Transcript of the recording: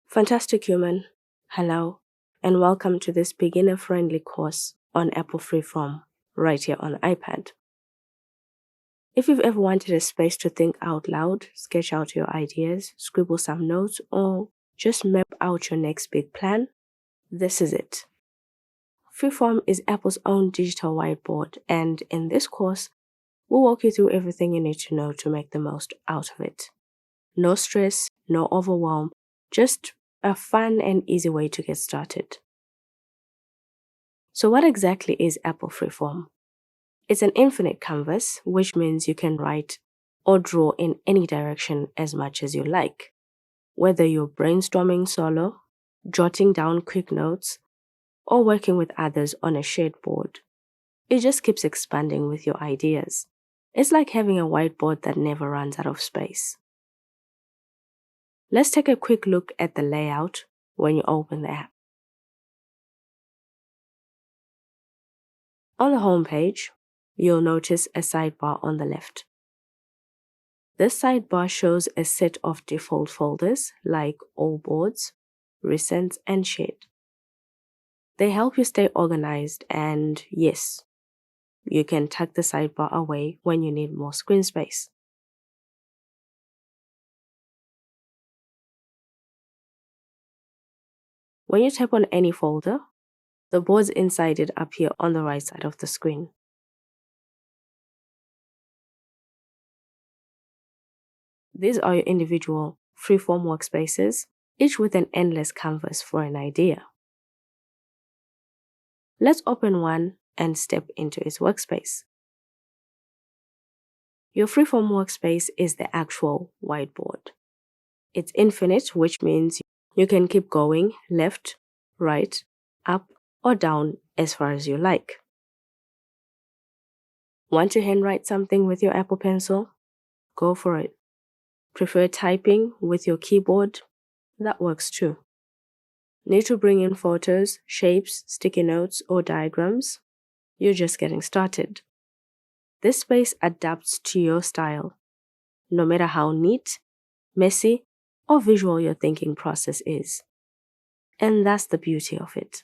Fantastic human, hello, and welcome to this beginner-friendly course on Apple Freeform, right here on iPad. If you've ever wanted a space to think out loud, sketch out your ideas, scribble some notes, or just map out your next big plan, this is it. Freeform is Apple's own digital whiteboard, and in this course, we'll walk you through everything you need to know to make the most out of it. No stress, no overwhelm, just a fun and easy way to get started. So what exactly is Apple Freeform? It's an infinite canvas, which means you can write or draw in any direction as much as you like. Whether you're brainstorming solo, jotting down quick notes, or working with others on a shared board, it just keeps expanding with your ideas. It's like having a whiteboard that never runs out of space. Let's take a quick look at the layout when you open the app. On the home page, you'll notice a sidebar on the left. This sidebar shows a set of default folders like All Boards, Recent, and Shared. They help you stay organized, and yes, you can tuck the sidebar away when you need more screen space. When you tap on any folder, the boards inside it appear on the right side of the screen. These are your individual Freeform workspaces, each with an endless canvas for an idea. Let's open one and step into its workspace. Your Freeform workspace is the actual whiteboard. It's infinite, which means you can keep going left, right, up, or down as far as you like. Want to handwrite something with your Apple Pencil? Go for it. Prefer typing with your keyboard? That works too. Need to bring in photos, shapes, sticky notes, or diagrams? You're just getting started. This space adapts to your style, no matter how neat, messy, or visual your thinking process is. And that's the beauty of it.